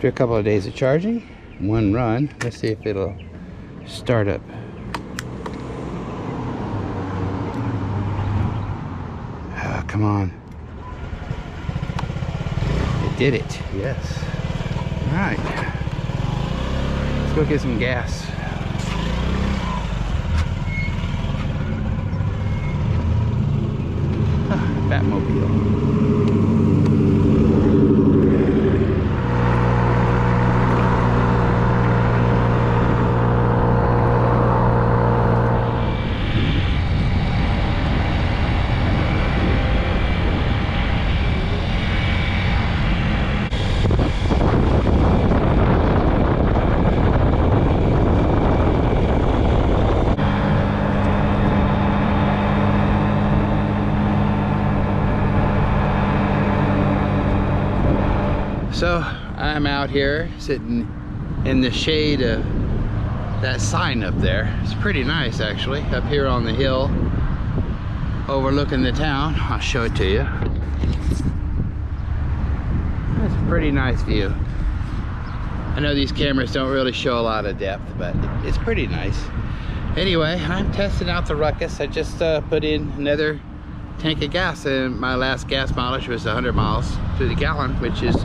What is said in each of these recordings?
After a couple of days of charging, one run, let's see if it'll start up. Oh, come on. It did it, yes. All right, let's go get some gas. Batmobile. So I'm out here sitting in the shade of that sign up there. It's pretty nice actually, up here on the hill overlooking the town. I'll show it to you. That's a pretty nice view. I know these cameras don't really show a lot of depth, but it's pretty nice. Anyway, I'm testing out the Ruckus. I just put in another tank of gas, and my last gas mileage was 100 miles to the gallon, which is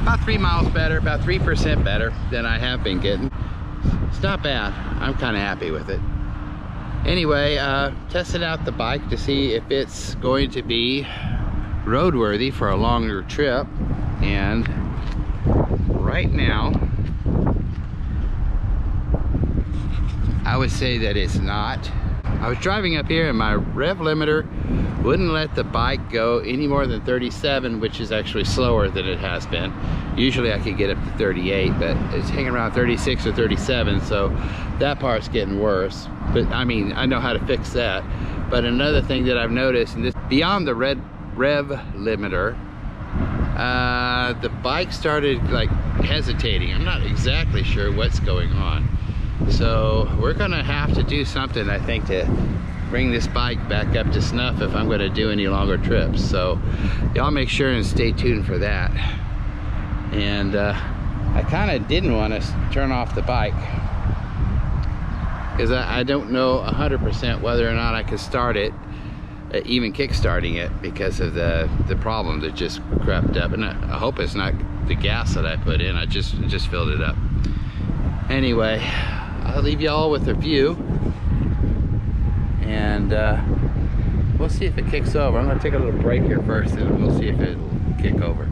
about 3 miles better, about 3% better than I have been getting. It's not bad. I'm kind of happy with it. Anyway, tested out the bike to see if it's going to be roadworthy for a longer trip, and right now I would say that it's not. I was driving up here and my rev limiter wouldn't let the bike go any more than 37, which is actually slower than it has been. Usually I could get up to 38, but it's hanging around 36 or 37, so that part's getting worse. But I mean, I know how to fix that. But another thing that I've noticed, and this beyond the rev limiter, the bike started like hesitating. I'm not exactly sure what's going on. So we're gonna have to do something, I think, to bring this bike back up to snuff if I'm gonna do any longer trips. So y'all make sure and stay tuned for that. And I kind of didn't want to turn off the bike because I don't know 100% whether or not I could start it, even kick-starting it, because of the problem that just crept up. And I hope it's not the gas that I put in. I just filled it up. Anyway, I'll leave y'all with a view, and we'll see if it kicks over. I'm gonna take a little break here first, and we'll see if it'll kick over.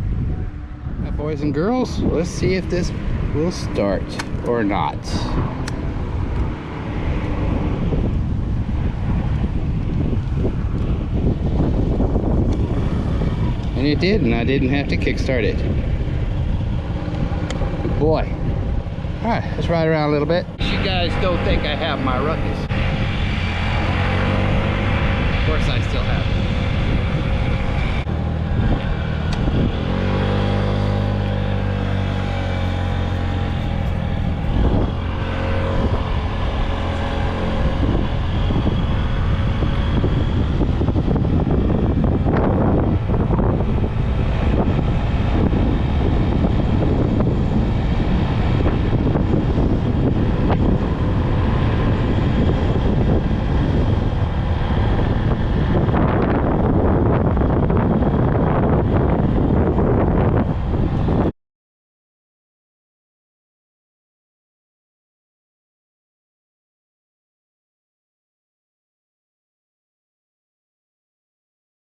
Now, boys and girls, let's see if this will start or not. And it did, and I didn't have to kickstart it. Good boy. All right, let's ride around a little bit. You guys don't think I have my Ruckus. Of course I still have it.